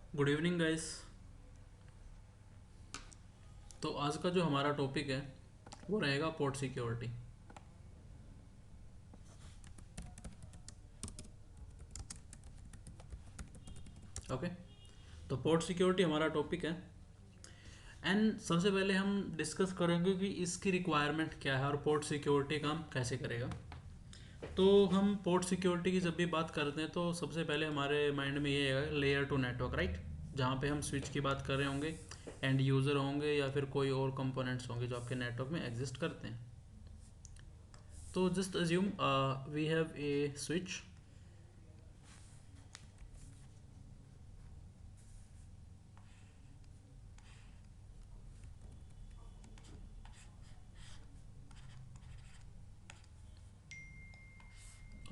Good evening guys. तो आज का जो हमारा टॉपिक है वो रहेगा पोर्ट सिक्योरिटी। ओके, तो पोर्ट सिक्योरिटी हमारा टॉपिक है। एंड सबसे पहले हम डिस्कस करेंगे कि इसकी रिक्वायरमेंट क्या है और पोर्ट सिक्योरिटी काम कैसे करेगा। तो हम पोर्ट सिक्योरिटी की जब भी बात करते हैं तो सबसे पहले हमारे माइंड में ये है लेयर टू नेटवर्क, राइट। जहाँ पे हम स्विच की बात कर रहे होंगे, एंड यूज़र होंगे या फिर कोई और कंपोनेंट्स होंगे जो आपके नेटवर्क में एग्जिस्ट करते हैं। तो just assume we have a switch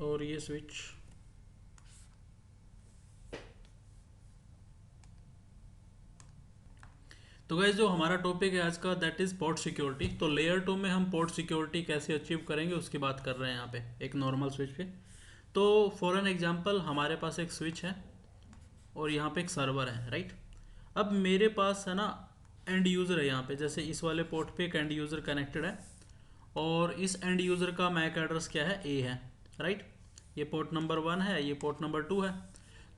और ये स्विच तो गाइस जो हमारा टॉपिक है आज का दैट इज़ पोर्ट सिक्योरिटी। तो लेयर टू में हम पोर्ट सिक्योरिटी कैसे अचीव करेंगे उसकी बात कर रहे हैं यहाँ पे एक नॉर्मल स्विच पे। तो फॉर एन एग्जांपल हमारे पास एक स्विच है और यहाँ पे एक सर्वर है, राइट। अब मेरे पास है ना एंड यूज़र है यहाँ पे, जैसे इस वाले पोर्ट पे एक एंड यूज़र कनेक्टेड है और इस एंड यूज़र का मैक एड्रेस क्या है, ए है, राइट। ये पोर्ट नंबर 1 है, ये पोर्ट नंबर 2 है।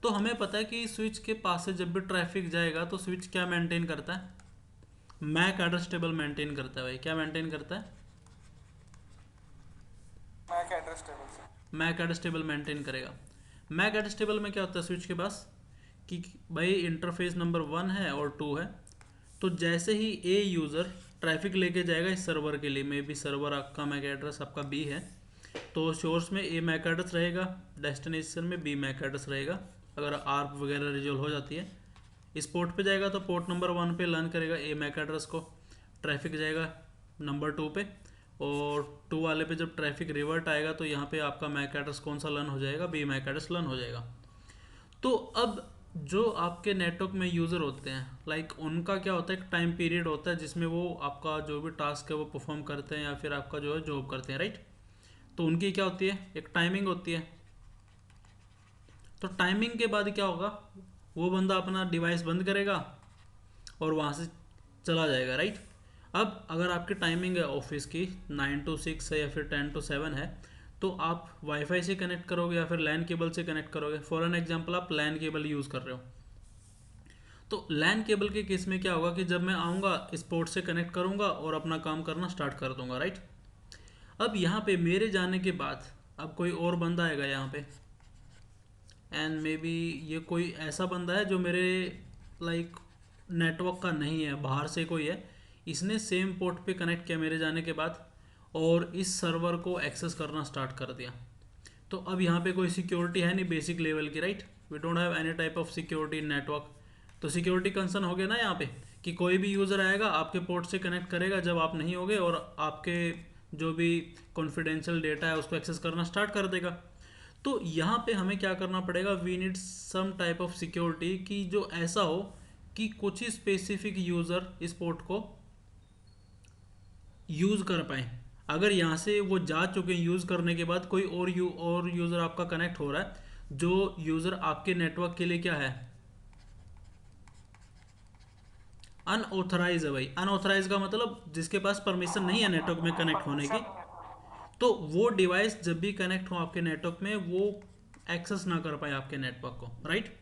तो हमें पता है कि स्विच के पास से जब भी ट्रैफिक जाएगा तो स्विच क्या मेंटेन करता है, मैक एड्रेस टेबल मेंटेन करता है। भाई क्या मेंटेन करता है, मैक एड्रेस टेबल से। मैक एड्रेस टेबल मेंटेन करेगा। मैक एड्रेस टेबल में क्या होता है स्विच के पास कि भाई इंटरफेस नंबर 1 है और 2 है। तो जैसे ही ए यूज़र ट्रैफिक लेके जाएगा इस सर्वर के लिए, मे बी सर्वर आपका मैक एड्रेस आपका बी है, तो सोर्स में ए मैक एड्रेस रहेगा, डेस्टिनेशन में बी मैक एड्रेस रहेगा। अगर आर्प वगैरह रिजोल्व हो जाती है, इस पोर्ट पे जाएगा तो पोर्ट नंबर 1 पे लर्न करेगा ए मैक एड्रेस को, ट्रैफिक जाएगा नंबर 2 पे, और 2 वाले पे जब ट्रैफिक रिवर्ट आएगा तो यहाँ पे आपका मैक एड्रेस कौन सा लर्न हो जाएगा, बी मैक एड्रेस लर्न हो जाएगा। तो अब जो आपके नेटवर्क में यूज़र होते हैं लाइक उनका क्या होता है, एक टाइम पीरियड होता है जिसमें वो आपका जो भी टास्क है वो परफॉर्म करते हैं या फिर आपका जो है जॉब करते हैं, राइट। तो उनकी क्या होती है, एक टाइमिंग होती है। तो टाइमिंग के बाद क्या होगा, वो बंदा अपना डिवाइस बंद करेगा और वहाँ से चला जाएगा, राइट। अब अगर आपकी टाइमिंग है ऑफिस की 9 to 6 है या फिर 10 to 7 है, तो आप वाईफाई से कनेक्ट करोगे या फिर लैन केबल से कनेक्ट करोगे। फॉर एन एग्जांपल आप लैन केबल यूज़ कर रहे हो, तो लैन केबल के केस में क्या होगा कि जब मैं आऊँगा इस पोर्ट से कनेक्ट करूँगा और अपना काम करना स्टार्ट कर दूंगा, राइट। अब यहाँ पे मेरे जाने के बाद अब कोई और बंदा आएगा यहाँ पे, एंड मे बी ये कोई ऐसा बंदा है जो मेरे लाइक नेटवर्क का नहीं है, बाहर से कोई है, इसने सेम पोर्ट पे कनेक्ट किया मेरे जाने के बाद और इस सर्वर को एक्सेस करना स्टार्ट कर दिया। तो अब यहाँ पे कोई सिक्योरिटी है नहीं बेसिक लेवल की, right. We don't have any type of security in network. तो सिक्योरिटी कंसर्न हो गया ना यहाँ पे कि कोई भी यूज़र आएगा आपके पोर्ट से कनेक्ट करेगा जब आप नहीं होगे और आपके जो भी कॉन्फिडेंशियल डेटा है उसको एक्सेस करना स्टार्ट कर देगा। तो यहाँ पे हमें क्या करना पड़ेगा, we need some type of security कि जो ऐसा हो कि कुछ ही स्पेसिफिक यूज़र इस पोर्ट को यूज़ कर पाए। अगर यहाँ से वो जा चुके हैं यूज़ करने के बाद कोई और यूज़र आपका कनेक्ट हो रहा है जो यूज़र आपके नेटवर्क के लिए क्या है, अनऑथराइज है। भाई अनऑथराइज का मतलब जिसके पास परमिशन नहीं है नेटवर्क में कनेक्ट होने की, परमिशन नहीं है। तो वो डिवाइस जब भी कनेक्ट हो आपके नेटवर्क में वो एक्सेस ना कर पाए आपके नेटवर्क को, राइट।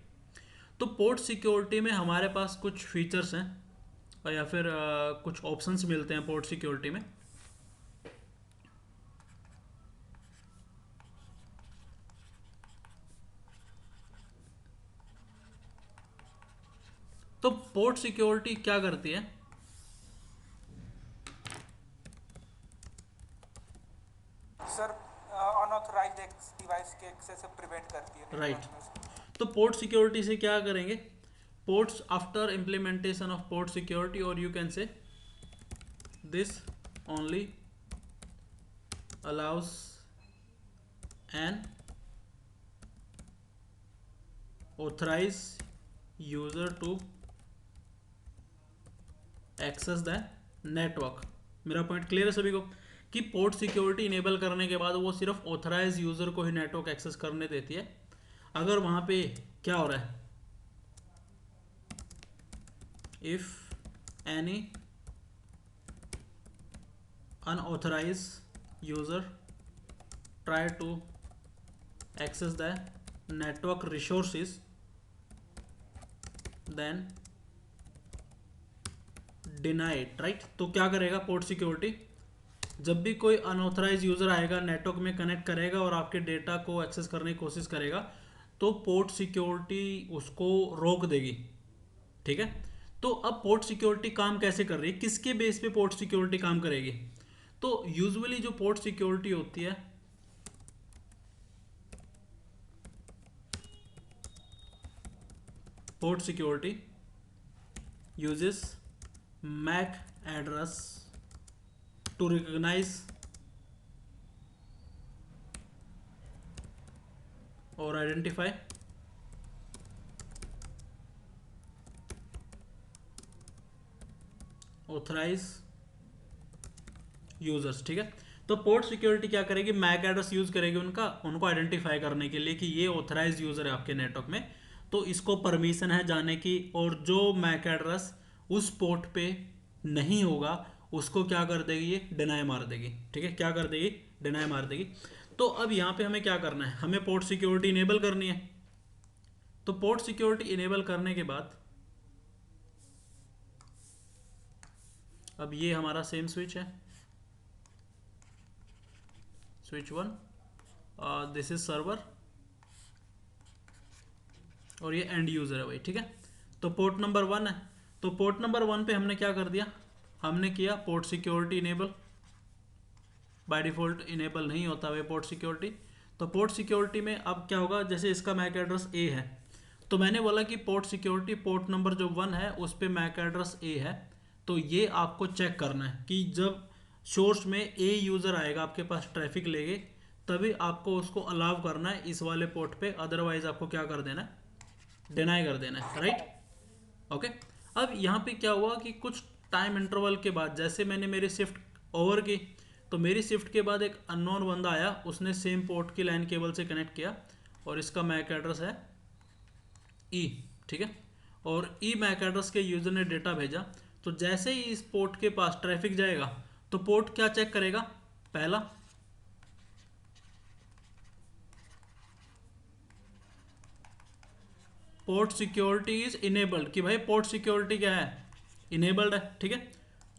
तो पोर्ट सिक्योरिटी में हमारे पास कुछ फीचर्स हैं और या फिर कुछ ऑप्शंस मिलते हैं पोर्ट सिक्योरिटी में। तो पोर्ट सिक्योरिटी क्या करती है, सर अनऑथराइज्ड डिवाइस के एक्सेस से प्रिवेंट करती है राइट। नेटवर्क में से। तो पोर्ट सिक्योरिटी से क्या करेंगे, ports after implementation of port security, or you can say this only allows an authorized user to access the network। मेरा पॉइंट क्लियर है सभी को कि पोर्ट सिक्योरिटी इनेबल करने के बाद वो सिर्फ ऑथराइज यूज़र को ही नेटवर्क एक्सेस करने देती है। अगर वहाँ पे क्या हो रहा है, if any unauthorized user try to access the network resources, then deny it, right. तो क्या करेगा पोर्ट सिक्योरिटी, जब भी कोई अनऑथराइज यूजर आएगा नेटवर्क में कनेक्ट करेगा और आपके डेटा को एक्सेस करने की कोशिश करेगा, तो पोर्ट सिक्योरिटी उसको रोक देगी, ठीक है। तो अब पोर्ट सिक्योरिटी काम कैसे कर रही है, किसके बेस पे पोर्ट सिक्योरिटी काम करेगी। तो यूजुअली जो पोर्ट सिक्योरिटी होती है, port security uses MAC address to recognise और आइडेंटिफाई ऑथराइज यूजर्स, ठीक है। तो पोर्ट सिक्योरिटी क्या करेगी, मैक एड्रेस यूज करेगी उनको आइडेंटिफाई करने के लिए कि ये ऑथराइज यूजर है आपके नेटवर्क में, तो इसको परमिशन है जाने की, और जो मैक एड्रेस उस पोर्ट पे नहीं होगा उसको क्या कर देगी, ये डिनाई मार देगी, ठीक है। क्या कर देगी, डिनाई मार देगी। तो अब यहाँ पे हमें क्या करना है, हमें पोर्ट सिक्योरिटी इनेबल करनी है। तो पोर्ट सिक्योरिटी इनेबल करने के बाद अब ये हमारा सेम स्विच है, स्विच 1, दिस इज सर्वर और ये एंड यूजर है भाई, ठीक है। तो पोर्ट नंबर 1 है, तो पोर्ट नंबर 1 पे हमने क्या कर दिया, हमने किया port security enable. By default enable नहीं होता है पोर्ट सिक्योरिटी। तो पोर्ट सिक्योरिटी में अब क्या होगा, जैसे इसका मैक एड्रेस ए है, तो मैंने बोला कि पोर्ट सिक्योरिटी पोर्ट नंबर जो 1 है उस पर मैक एड्रेस ए है, तो ये आपको चेक करना है कि जब सोर्स में ए यूज़र आएगा आपके पास ट्रैफिक लेके, तभी आपको उसको अलाउ करना है इस वाले पोर्ट पे, अदरवाइज आपको क्या कर देना है, डिनाई कर देना है, राइट। ओके। अब यहाँ पे क्या हुआ कि कुछ टाइम इंटरवल के बाद, जैसे मैंने मेरी शिफ्ट ओवर की, तो मेरी शिफ्ट के बाद एक अननोन बंदा आया, उसने सेम पोर्ट की लाइन केबल से कनेक्ट किया और इसका मैक एड्रेस है ई, ठीक है। और ई मैक एड्रेस के यूज़र ने डेटा भेजा, तो जैसे ही इस पोर्ट के पास ट्रैफिक जाएगा तो पोर्ट क्या चेक करेगा, पहला पोर्ट सिक्योरिटी इज इनेबल्ड, कि भाई पोर्ट सिक्योरिटी क्या है, इनेबल्ड है, ठीक है।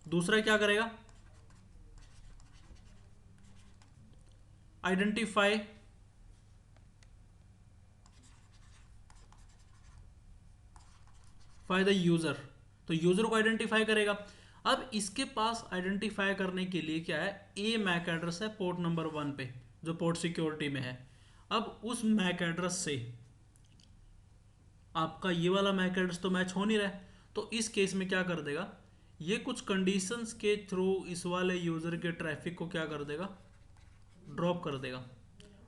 दूसरा क्या करेगा, आइडेंटिफाई द यूजर, तो यूजर को आइडेंटिफाई करेगा। अब इसके पास आइडेंटिफाई करने के लिए क्या है, ए मैक एड्रेस है पोर्ट नंबर 1 पे जो पोर्ट सिक्योरिटी में है। अब उस मैक एड्रेस से आपका ये वाला मैक एड्रेस तो मैच हो नहीं रहा है, तो इस केस में क्या कर देगा, ये कुछ कंडीशंस के थ्रू इस वाले यूजर के ट्रैफिक को क्या कर देगा, ड्रॉप कर देगा।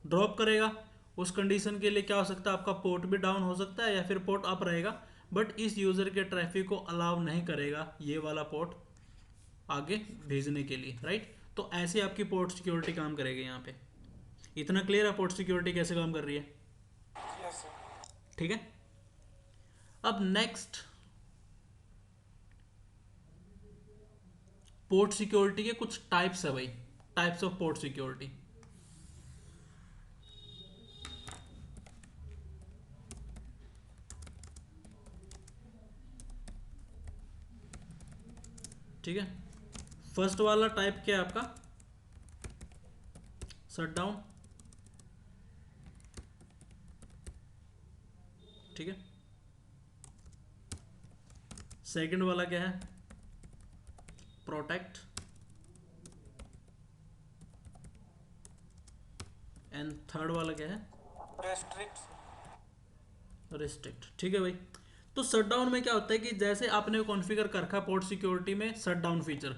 ड्रॉप करेगा, उस कंडीशन के लिए क्या हो सकता है, आपका पोर्ट भी डाउन हो सकता है या फिर पोर्ट अप रहेगा, बट इस यूजर के ट्रैफिक को अलाउ नहीं करेगा ये वाला पोर्ट आगे भेजने के लिए, राइट। तो ऐसे आपकी पोर्ट सिक्योरिटी काम करेगी यहाँ पे। इतना क्लियर है पोर्ट सिक्योरिटी कैसे काम कर रही है, यस सर। ठीक है। अब नेक्स्ट, पोर्ट सिक्योरिटी के कुछ टाइप्स है भाई, टाइप्स ऑफ पोर्ट सिक्योरिटी। ठीक है। फर्स्ट वाला टाइप क्या है आपका, शट डाउन, ठीक है। सेकंड वाला क्या है, प्रोटेक्ट, एंड थर्ड वाला क्या है, रेस्ट्रिक्ट। रिस्ट्रिक्ट, ठीक है भाई। तो शट डाउन में क्या होता है कि जैसे आपने कॉन्फ़िगर कर रखा पोर्ट सिक्योरिटी में शट डाउन फीचर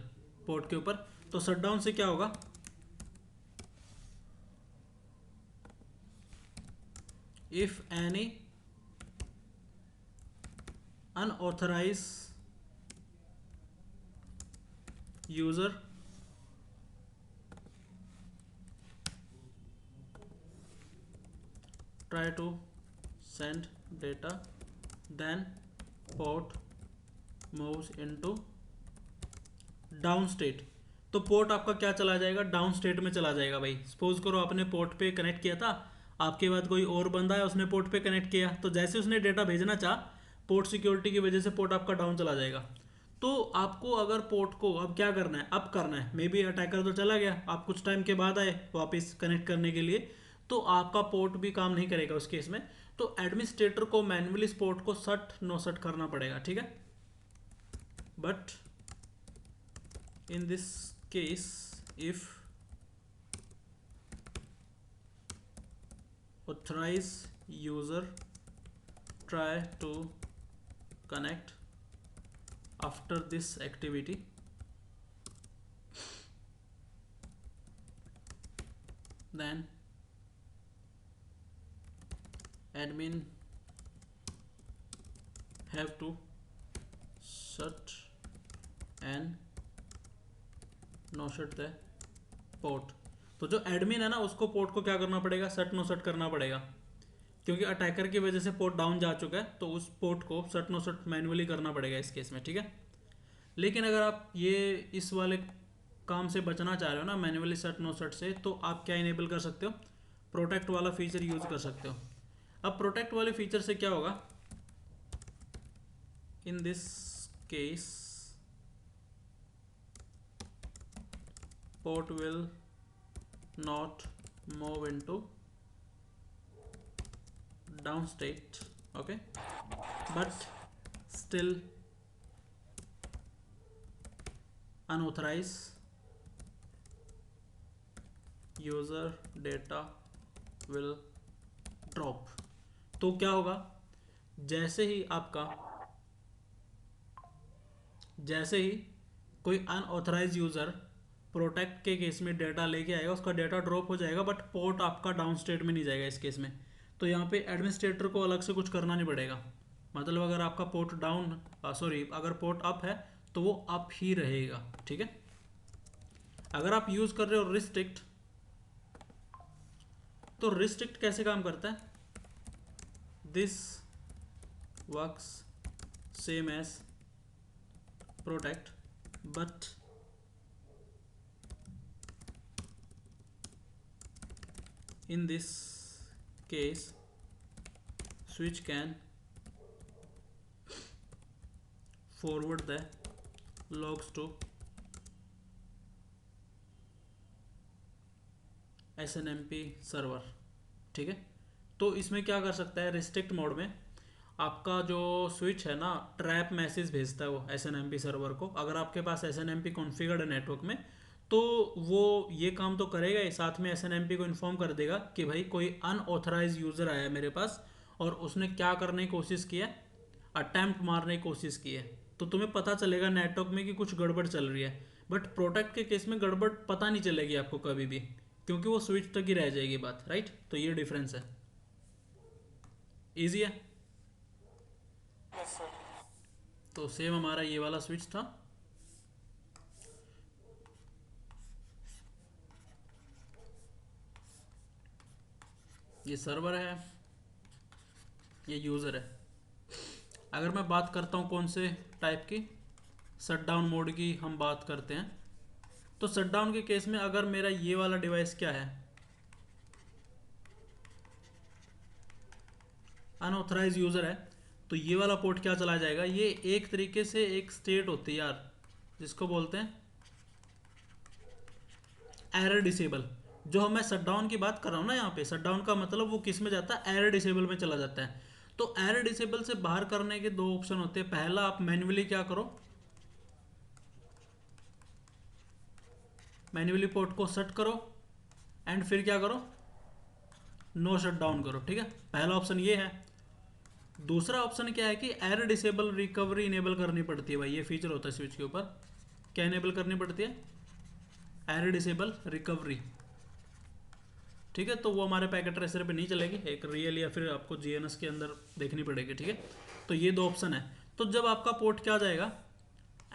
पोर्ट के ऊपर, तो शट डाउन से क्या होगा, इफ एनी अनऑथराइज यूजर try to send data, then port moves into down state, तो पोर्ट आपका क्या चला जाएगा, डाउन स्टेट में चला जाएगा भाई। सपोज करो आपने पोर्ट पे कनेक्ट किया था, आपके बाद कोई और बंदा है उसने पोर्ट पे कनेक्ट किया, तो जैसे उसने डेटा भेजना चाहा, पोर्ट सिक्योरिटी की वजह से पोर्ट आपका डाउन चला जाएगा। तो आपको अगर पोर्ट को अब क्या करना है, अप करना है, मे बी अटैकर तो चला गया, आप कुछ टाइम के बाद आए वापस कनेक्ट करने के लिए, तो आपका पोर्ट भी काम नहीं करेगा उस केस में। तो एडमिनिस्ट्रेटर को मैन्युअली इस पोर्ट को सट नो सट करना पड़ेगा, ठीक है। But in this case if authorized user try to connect after this activity, then admin have to shut and no shut the port। तो जो एडमिन है ना उसको पोर्ट को क्या करना पड़ेगा, सट नो सट करना पड़ेगा, क्योंकि अटैकर की वजह से पोर्ट डाउन जा चुका है, तो उस पोर्ट को सट नो सट मैन्युअली करना पड़ेगा इस केस में, ठीक है। लेकिन अगर आप ये इस वाले काम से बचना चाह रहे हो ना, मैन्युअली सट नो सट से, तो आप क्या इनेबल कर सकते हो, प्रोटेक्ट वाला फीचर यूज कर सकते हो। अब प्रोटेक्ट वाले फीचर से क्या होगा, in this case port will not move into down state, okay, but still unauthorized user data will drop। तो क्या होगा, जैसे ही कोई अनऑथराइज यूजर प्रोटेक्ट के केस में डेटा लेके आएगा, उसका डेटा ड्रॉप हो जाएगा, बट पोर्ट आपका डाउन स्टेट में नहीं जाएगा इस केस में। तो यहाँ पे एडमिनिस्ट्रेटर को अलग से कुछ करना नहीं पड़ेगा, मतलब अगर आपका पोर्ट अगर पोर्ट अप है तो वो अप ही रहेगा, ठीक है। अगर आप यूज कर रहे हो रिस्ट्रिक्ट, तो रिस्ट्रिक्ट कैसे काम करता है, this works same as protect, but in this case switch can forward the logs to SNMP server, ठीक है। तो इसमें क्या कर सकता है, रिस्ट्रिक्ट मोड में आपका जो स्विच है ना ट्रैप मैसेज भेजता है वो SNMP सर्वर को। अगर आपके पास SNMP कॉन्फ़िगर्ड है नेटवर्क में, तो वो ये काम तो करेगा ही, साथ में SNMP को इन्फॉर्म कर देगा कि भाई कोई अनऑथराइज यूज़र आया है मेरे पास और उसने क्या करने की कोशिश की है, अटैम्प्ट मारने की कोशिश की है, तो तुम्हें पता चलेगा नेटवर्क में कि कुछ गड़बड़ चल रही है। बट प्रोटेक्ट के केस में गड़बड़ पता नहीं चलेगी आपको कभी भी, क्योंकि वो स्विच तक ही रह जाएगी बात, राइट। तो ये डिफरेंस है, ईजी है। Yes sir. तो सेम हमारा ये वाला स्विच था, ये सर्वर है, ये यूज़र है। अगर मैं बात करता हूँ कौन से टाइप की, शटडाउन मोड की हम बात करते हैं, तो शटडाउन के केस में अगर मेरा ये वाला डिवाइस क्या है, अनऑथराइज यूज़र है, तो ये वाला पोर्ट क्या चला जाएगा, ये एक तरीके से एक स्टेट होती है यार, जिसको बोलते हैं एरर डिसेबल। जो मैं शटडाउन की बात कर रहा हूँ ना, यहाँ पे शटडाउन का मतलब वो किस में जाता है, एरर डिसेबल में चला जाता है। तो एरर डिसेबल से बाहर करने के दो ऑप्शन होते हैं। पहला, आप मैन्युअली क्या करो, मैन्युअली पोर्ट को सेट करो एंड फिर क्या करो, नो शटडाउन करो, ठीक है। पहला ऑप्शन ये है। दूसरा ऑप्शन क्या है कि एरर डिसेबल रिकवरी इनेबल करनी पड़ती है भाई, ये फीचर होता है स्विच के ऊपर। क्या इनेबल करनी पड़ती है, एरर डिसेबल रिकवरी, ठीक है। तो वो हमारे पैकेट ट्रेसर पे नहीं चलेगी, एक रियल या फिर आपको GNS के अंदर देखनी पड़ेगी, ठीक है। तो ये दो ऑप्शन है। तो जब आपका पोर्ट क्या जाएगा,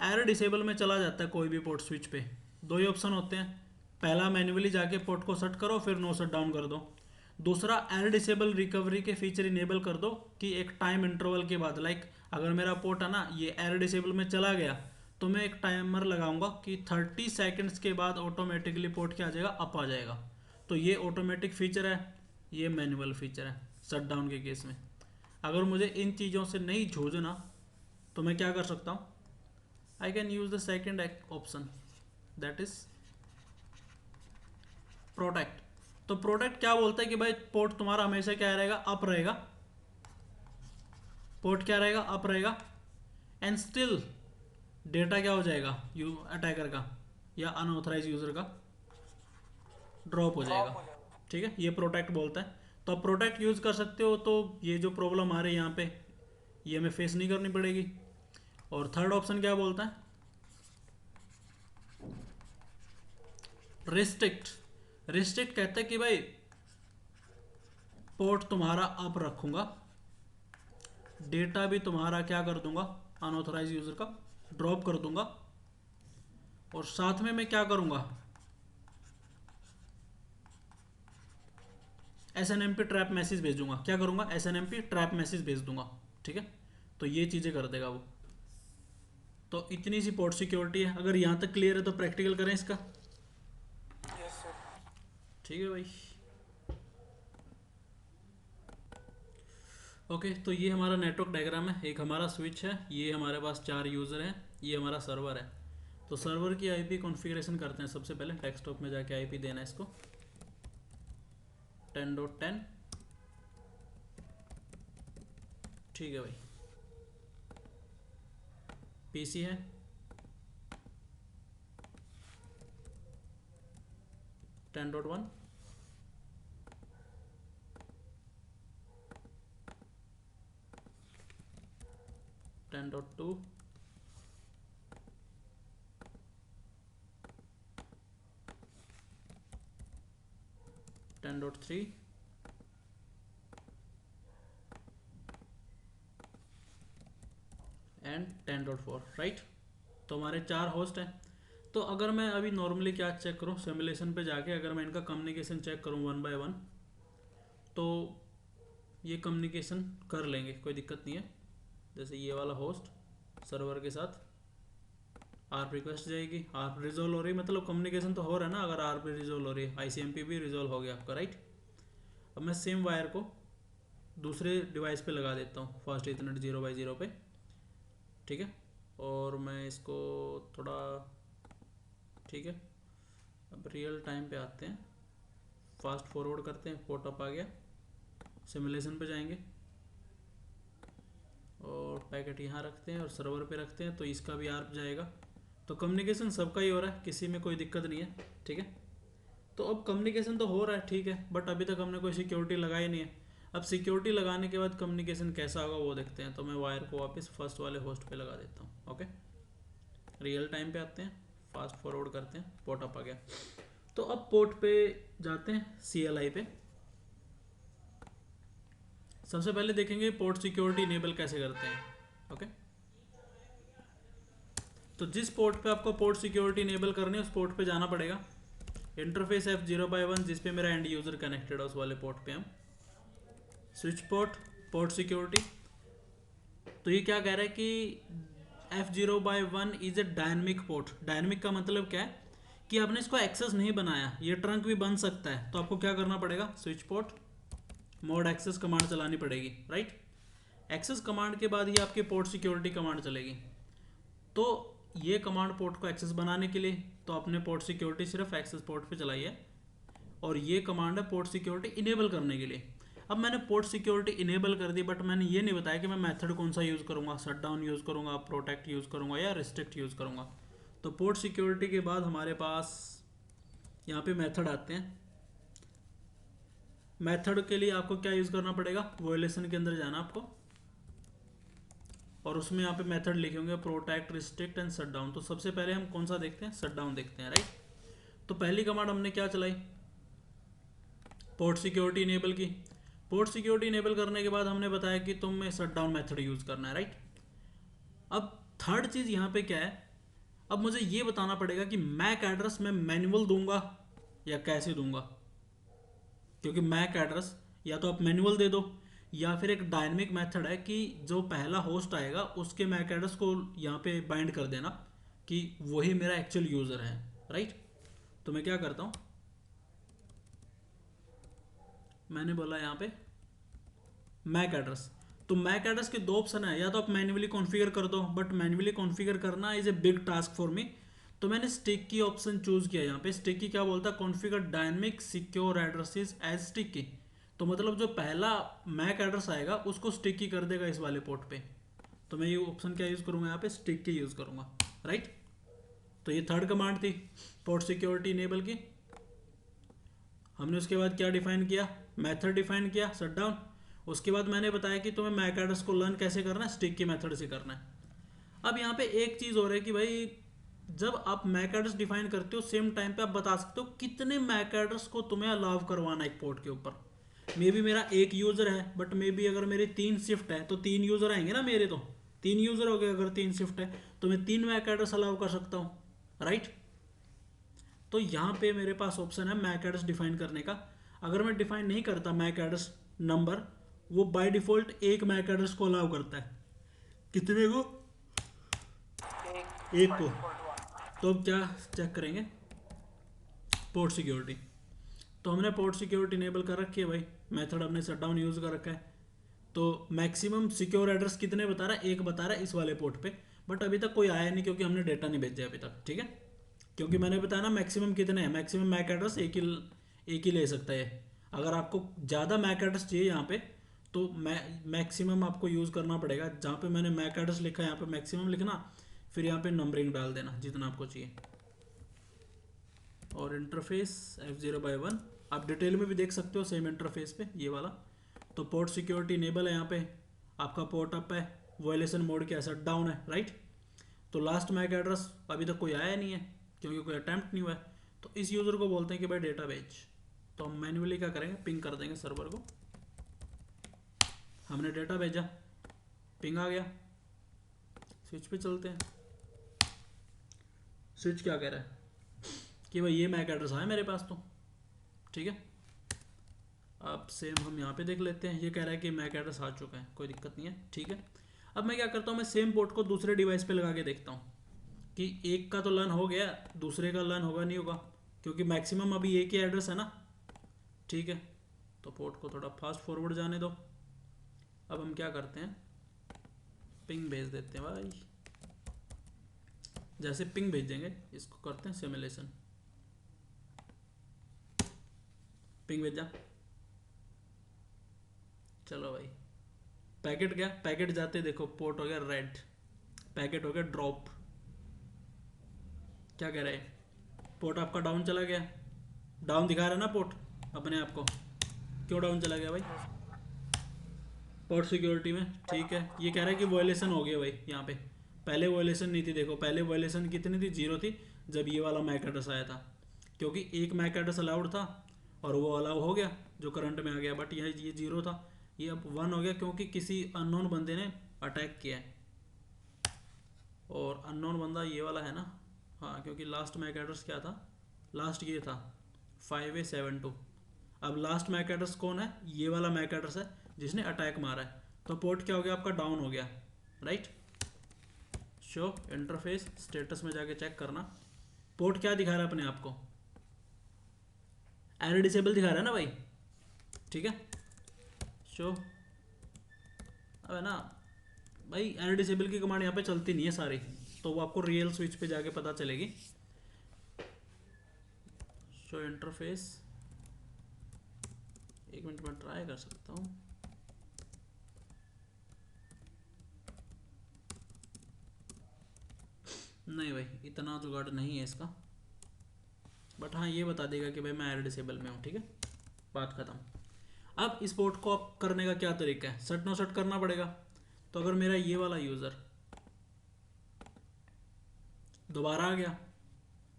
एरर डिसेबल में चला जाता है कोई भी पोर्ट स्विच पे, दो ही ऑप्शन होते हैं। पहला, मैन्युअली जाके पोर्ट को सेट करो, फिर नो शट डाउन कर दो। दूसरा, एरर डिसेबल रिकवरी के फीचर इनेबल कर दो कि एक टाइम इंटरवल के बाद, लाइक अगर मेरा पोर्ट है ना ये एरर डिसेबल में चला गया तो मैं एक टाइमर लगाऊंगा कि 30 सेकंड्स के बाद ऑटोमेटिकली पोर्ट क्या आ जाएगा, अप आ जाएगा। तो ये ऑटोमेटिक फीचर है, ये मैनुअल फीचर है शट डाउन के केस में। अगर मुझे इन चीज़ों से नहीं जूझना तो मैं क्या कर सकता हूँ, I can use the second option, that is protect. तो प्रोटेक्ट क्या बोलता है कि भाई पोर्ट तुम्हारा हमेशा क्या रहेगा, अप रहेगा, पोर्ट क्या रहेगा, अप रहेगा, एंड स्टिल डेटा क्या हो जाएगा, यू अटैकर का या अनऑथराइज यूजर का ड्रॉप हो जाएगा। ड्रॉप हो जाएगा। ठीक है, ये प्रोटेक्ट बोलता है। तो आप प्रोटेक्ट यूज कर सकते हो, तो ये जो प्रॉब्लम आ रही है यहाँ पे ये हमें फेस नहीं करनी पड़ेगी। और थर्ड ऑप्शन क्या बोलता है, रिस्ट्रिक्ट। रिस्ट्रिक्ट कहता है कि भाई पोर्ट तुम्हारा अप रखूंगा, डेटा भी तुम्हारा क्या कर दूंगा, अनऑथराइज यूजर का ड्रॉप कर दूंगा, और साथ में मैं क्या करूंगा, SNMP ट्रैप मैसेज भेज दूंगा। क्या करूंगा, SNMP ट्रैप मैसेज भेज दूंगा। ठीक है, तो ये चीजें कर देगा वो। तो इतनी सी पोर्ट सिक्योरिटी है। अगर यहां तक क्लियर है तो प्रैक्टिकल करें इसका। Yes sir. ठीक है भाई, ओके। तो ये हमारा नेटवर्क डायग्राम है, एक हमारा स्विच है, ये हमारे पास 4 यूज़र हैं, ये हमारा सर्वर है। तो सर्वर की आईपी कॉन्फ़िगरेशन करते हैं। सबसे पहले डेस्कटॉप में जाके आईपी देना है इसको 10.10। ठीक है भाई, पीसी है 10.1, 10.2, 10.3 एंड 10.4, राइट। तो हमारे 4 होस्ट हैं। तो अगर मैं अभी नॉर्मली क्या चेक करूँ, सिमुलेशन पे जाके अगर मैं इनका कम्युनिकेशन चेक करूँ 1 बाय 1, तो ये कम्युनिकेशन कर लेंगे, कोई दिक्कत नहीं है। जैसे ये वाला होस्ट सर्वर के साथ आरप रिक्वेस्ट जाएगी, आरप रिजोल्व हो रही, मतलब कम्युनिकेशन तो हो रहा है ना। अगर आरप रिजोल्व हो रही है, ICMP भी रिजोल्व हो गया आपका, राइट। अब मैं सेम वायर को दूसरे डिवाइस पे लगा देता हूँ, फास्ट इथरनेट 0x0 पे। ठीक है, और मैं इसको थोड़ा, ठीक है, अब रियल टाइम पे आते हैं, फास्ट फॉरवर्ड करते हैं, पोर्ट अप आ गया, सिमुलेशन पे जाएंगे और पैकेट यहाँ रखते हैं और सर्वर पे रखते हैं, तो इसका भी आर्प जाएगा। तो कम्युनिकेशन सबका ही हो रहा है, किसी में कोई दिक्कत नहीं है। ठीक है, तो अब कम्युनिकेशन तो हो रहा है, ठीक है, बट अभी तक हमने कोई सिक्योरिटी लगाई नहीं है। अब सिक्योरिटी लगाने के बाद कम्युनिकेशन कैसा होगा वो देखते हैं। तो मैं वायर को वापस फर्स्ट वाले होस्ट पे लगा देता हूँ। ओके, रियल टाइम पे आते हैं, फास्ट फॉरवर्ड करते हैं, पोर्ट अप आ गया। तो अब पोर्ट पे जाते हैं, CLI पे। सबसे पहले देखेंगे पोर्ट सिक्योरिटी इनेबल कैसे करते हैं। ओके, तो जिस पोर्ट पे आपको पोर्ट सिक्योरिटी इनेबल करनी है उस पोर्ट पे जाना पड़ेगा। इंटरफेस F0x1 जिस पे मेरा एंड यूजर कनेक्टेड है उस वाले पोर्ट पे हम स्विच पोर्ट, पोर्ट सिक्योरिटी। तो ये क्या कह रहा है कि F0x1 is a dynamic port. Dynamic का मतलब क्या है कि आपने इसको एक्सेस नहीं बनाया, ये ट्रंक भी बन सकता है। तो आपको क्या करना पड़ेगा, switch port mode access command चलानी पड़ेगी, राइट। एक्सेस कमांड के बाद ही आपकी पोर्ट सिक्योरिटी कमांड चलेगी। तो ये कमांड पोर्ट को एक्सेस बनाने के लिए, तो आपने पोर्ट सिक्योरिटी सिर्फ एक्सेस पोर्ट पे चलाई है, और ये कमांड है पोर्ट सिक्योरिटी इनेबल करने के लिए। अब मैंने पोर्ट सिक्योरिटी इनेबल कर दी, बट मैंने ये नहीं बताया कि मैं मेथड कौन सा यूज़ करूँगा, शट डाउन यूज़ करूँगा, प्रोटेक्ट यूज़ करूँगा या रिस्ट्रिक्ट यूज़ करूँगा। तो पोर्ट सिक्योरिटी के बाद हमारे पास यहाँ पे मेथड आते हैं। मेथड के लिए आपको क्या यूज़ करना पड़ेगा, वोलेशन के अंदर जाना आपको, और उसमें यहाँ पे मेथड लिखे होंगे protect, restrict and shut down. तो सबसे पहले हम कौन सा देखते हैं, शट डाउन देखते हैं, राइट। तो पहली कमांड हमने क्या चलाई, पोर्ट सिक्योरिटी इनेबल की। पोर्ट सिक्योरिटी इनेबल करने के बाद हमने बताया कि तुम्हें शट डाउन मेथड यूज़ करना है, राइट। अब थर्ड चीज़ यहाँ पे क्या है, अब मुझे ये बताना पड़ेगा कि मैक एड्रेस मैं मैनुअल दूंगा या कैसे दूंगा, क्योंकि मैक एड्रेस या तो आप मैनुअल दे दो या फिर एक डायनेमिक मेथड है कि जो पहला होस्ट आएगा उसके मैक एड्रेस को यहाँ पे बाइंड कर देना कि वही मेरा एक्चुअल यूज़र है, राइट। तो मैं क्या करता हूँ, मैंने बोला यहाँ पे मैक एड्रेस, तो मैक एड्रेस के दो ऑप्शन है, या तो आप मैन्युअली कॉन्फ़िगर कर दो, बट मैन्युअली कॉन्फ़िगर करना is a big task for me. तो मैंने स्टिकी ऑप्शन चूज़ किया यहाँ पे। स्टिकी क्या बोलता है, configure dynamic secure addresses as sticky. तो मतलब जो पहला मैक एड्रेस आएगा उसको स्टिकी कर देगा इस वाले पोर्ट पे। तो मैं ये ऑप्शन क्या यूज़ करूँगा यहाँ पे, स्टिकी यूज़ करूँगा, राइट। तो ये थर्ड कमांड थी पोर्ट सिक्योरिटी इनेबल की। हमने उसके बाद क्या डिफाइन किया, मेथड डिफाइन किया शटडाउन। उसके बाद मैंने बताया कि तुम्हें मैक एड्रेस को लर्न कैसे करना है, स्टिक की मेथड से करना है। अब यहाँ पे एक चीज़ हो रहा है कि भाई जब आप मैक एड्रेस डिफाइन करते हो सेम टाइम पे आप बता सकते हो कितने मैक एड्रेस को तुम्हें अलाउ करवाना है एक पोर्ट के ऊपर। मे बी मेरा एक यूज़र है, बट मे बी अगर मेरी 3 शिफ्ट है तो 3 यूज़र आएंगे ना मेरे, तो 3 यूज़र हो गए। अगर 3 शिफ्ट है तो मैं 3 मैक एड्रेस अलाउ कर सकता हूँ, राइट। तो यहाँ पे मेरे पास ऑप्शन है मैक एड्रेस डिफाइन करने का। अगर मैं डिफाइन नहीं करता मैक एड्रेस नंबर, वो बाय डिफ़ॉल्ट एक मैक एड्रेस को अलाउ करता है। कितने को, एक को। तो अब क्या चेक करेंगे, पोर्ट सिक्योरिटी। तो हमने पोर्ट सिक्योरिटी इनेबल कर रखी है भाई, मेथड हमने शटडाउन यूज़ कर रखा है। तो मैक्सिमम सिक्योर एड्रेस कितने बता रहा है, एक बता रहा है इस वाले पोर्ट पे, बट अभी तक कोई आया नहीं क्योंकि हमने डेटा नहीं भेजा अभी तक, ठीक है। क्योंकि मैंने बताया ना मैक्सिमम कितने हैं, मैक्सिमम मैक एड्रेस एक ही ले सकता है। अगर आपको ज़्यादा मैक एड्रेस चाहिए यहाँ पे तो मैक्सिमम आपको यूज़ करना पड़ेगा। जहाँ पे मैंने मैक एड्रेस लिखा है यहाँ पे मैक्सिमम लिखना, फिर यहाँ पे नंबरिंग डाल देना जितना आपको चाहिए। और इंटरफेस F0/1 आप डिटेल में भी देख सकते हो सेम इंटरफेस पे ये वाला। तो पोर्ट सिक्योरिटी इनेबल है यहाँ पे, आपका पोर्ट अप है, वायलेशन मोड क्या शट डाउन है, राइट। तो लास्ट मैक एड्रेस अभी तक कोई आया नहीं है क्योंकि कोई अटैम्प्ट नहीं हुआ है। तो इस यूज़र को बोलते हैं कि भाई डेटा भेज। तो हम मैन्युअली क्या करेंगे, पिंग कर देंगे सर्वर को। हमने डेटा भेजा, पिंग आ गया। स्विच पे चलते हैं। स्विच क्या कह रहा है कि भाई ये मैक एड्रेस आया मेरे पास, तो ठीक है। अब सेम हम यहाँ पे देख लेते हैं। ये कह रहा है कि मैक एड्रेस आ चुका है, कोई दिक्कत नहीं है, ठीक है। अब मैं क्या करता हूँ, मैं सेम पोर्ट को दूसरे डिवाइस पे लगा के देखता हूँ कि एक का तो लर्न हो गया, दूसरे का लर्न होगा नहीं होगा, क्योंकि मैक्सिमम अभी एक ही एड्रेस है ना, ठीक है। तो पोर्ट को थोड़ा फास्ट फॉरवर्ड जाने दो। अब हम क्या करते हैं, पिंग भेज देते हैं भाई। जैसे पिंग भेजेंगे इसको करते हैं सिमुलेशन। पिंग भेजा, चलो भाई पैकेट गया, पैकेट जाते देखो पोर्ट हो गया रेड, पैकेट हो गया ड्रॉप। क्या कह रहा है, पोर्ट आपका डाउन चला गया, डाउन दिखा रहा है ना पोर्ट अपने आप को। क्यों डाउन चला गया भाई, पोर्ट सिक्योरिटी में, ठीक है। ये कह रहा है कि वायलेशन हो गया भाई यहाँ पे, पहले वायलेशन नहीं थी। देखो पहले वायलेशन कितनी थी, 0 थी जब ये वाला मैक एड्रेस आया था, क्योंकि एक मैक एड्रेस अलाउड था और वो अलाउ हो गया जो करंट में आ गया। बट ये 0 था, ये अब 1 हो गया क्योंकि किसी अननोन बंदे ने अटैक किया है। और अननोन बंदा ये वाला है ना, हाँ, क्योंकि लास्ट मैक एड्रेस क्या था, लास्ट ये था 5872। अब लास्ट मैक एड्रेस कौन है, ये वाला मैक एड्रेस है जिसने अटैक मारा है। तो पोर्ट क्या हो गया आपका, डाउन हो गया, राइट। शो इंटरफेस स्टेटस में जाके चेक करना, पोर्ट क्या दिखा रहा है अपने आप को, एरर डिसेबल दिखा रहा है ना भाई, ठीक है। शो, अब ना भाई एरर डिसेबल की कमांड यहाँ पे चलती नहीं है सारी, तो वो आपको रियल स्विच पे जाके पता चलेगी। शो इंटरफेस, एक मिनट में ट्राई कर सकता हूँ। नहीं भाई इतना जुगाड़ नहीं है इसका, बट हाँ ये बता देगा कि भाई मैं एरर डिसेबल में हूँ, ठीक है, बात खत्म। अब इस पोर्ट को आप करने का क्या तरीका है, सट नो सट करना पड़ेगा। तो अगर मेरा ये वाला यूज़र दोबारा आ गया,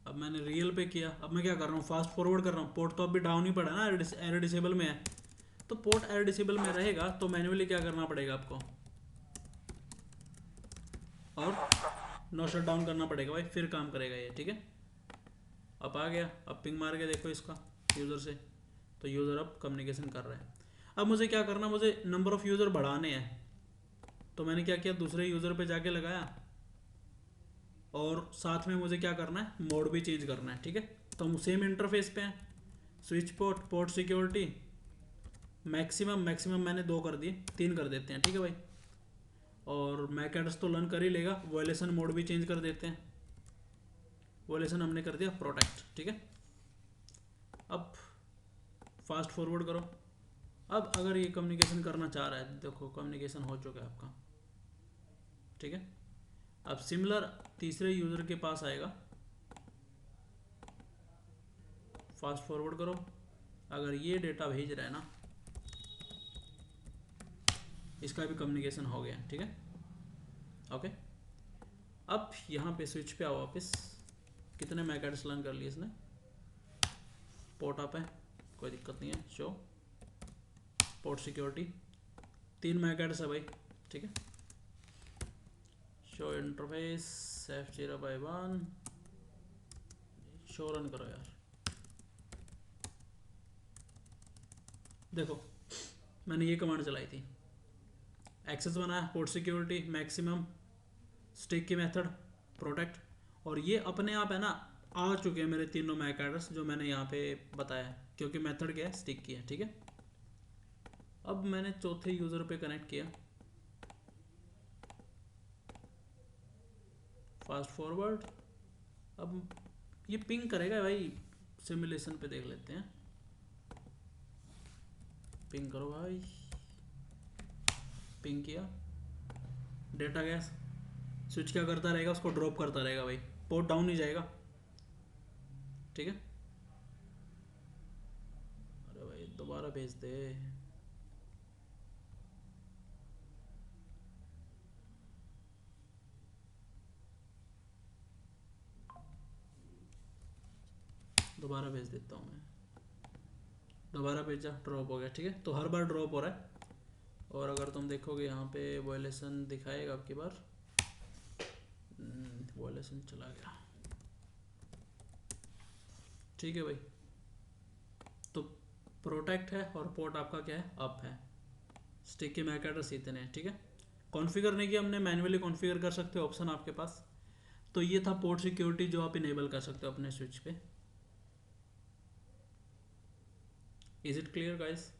अब मैंने रियल पे किया, अब मैं क्या कर रहा हूँ, फास्ट फॉरवर्ड कर रहा हूँ। पोर्ट तो अभी डाउन ही पड़ा ना, एरर डिसेबल में है। तो पोर्ट एरर डिसेबल में रहेगा तो मैन्युअली क्या करना पड़ेगा आपको, और नो शट डाउन करना पड़ेगा भाई, फिर काम करेगा ये, ठीक है। अब आ गया, अब पिंग मार के देखो इसका यूज़र से, तो यूज़र अब कम्युनिकेशन कर रहे हैं। अब मुझे क्या करना, मुझे नंबर ऑफ़ यूज़र बढ़ाने हैं। तो मैंने क्या किया, दूसरे यूज़र पे जाके लगाया और साथ में मुझे क्या करना है, मोड भी चेंज करना है। ठीक है, तो हम सेम इंटरफेस पे हैं। Switch port, port security, maximum मैंने 2 कर दिए, 3 कर देते हैं। ठीक है भाई, और मैक एड्रेस तो लर्न कर ही लेगा। वायलेशन मोड भी चेंज कर देते हैं। वायलेशन हमने कर दिया प्रोटेक्ट। ठीक है, अब फास्ट फॉरवर्ड करो। अब अगर ये कम्युनिकेशन करना चाह रहा है, देखो कम्युनिकेशन हो चुका है आपका। ठीक है, अब सिमिलर तीसरे यूज़र के पास आएगा। फास्ट फॉरवर्ड करो। अगर ये डेटा भेज रहा है ना, इसका भी कम्युनिकेशन हो गया। ठीक है, ओके। अब यहाँ पे स्विच पे आओ वापस। कितने मैक एड्रेस लर्न कर लिए इसने, पोर्ट अप है, कोई दिक्कत नहीं है। Show port security, 3 MAC address है भाई। ठीक है, show interface F0/1, show run करो यार। देखो मैंने ये कमांड चलाई थी, एक्सेस बनाया, पोर्ट सिक्योरिटी, मैक्सिमम, स्टिक की मेथड, प्रोटेक्ट, और ये अपने आप है ना आ चुके हैं मेरे तीनों मैक एड्रेस जो मैंने यहाँ पे बताया, क्योंकि मेथड क्या है, स्टिक की है। ठीक है, अब मैंने चौथे यूज़र पे कनेक्ट किया। फास्ट फॉरवर्ड, अब ये पिंग करेगा भाई। सिमुलेशन पे देख लेते हैं। पिंग करो भाई, पिंग किया, डेटा गैस, स्विच क्या करता रहेगा, उसको ड्रॉप करता रहेगा भाई, पोर्ट डाउन नहीं जाएगा। ठीक है, अरे भाई दोबारा भेज दे। दोबारा भेज देता हूँ मैं, दोबारा भेजा, ड्रॉप हो गया। ठीक है, तो हर बार ड्रॉप हो रहा है। और अगर तुम देखोगे यहाँ पे वायलेशन दिखाएगा आपकी बार, वायलेशन चला गया। ठीक है भाई, तो प्रोटेक्ट है और पोर्ट आपका क्या है, अप है। स्टिक के मैक एड्रेस इतने हैं। ठीक है, कॉन्फ़िगर नहीं किया हमने, मैन्युअली कॉन्फ़िगर कर सकते हो, ऑप्शन आपके पास। तो ये था पोर्ट सिक्योरिटी जो आप इनेबल कर सकते हो अपने स्विच पे। Is it clear guys?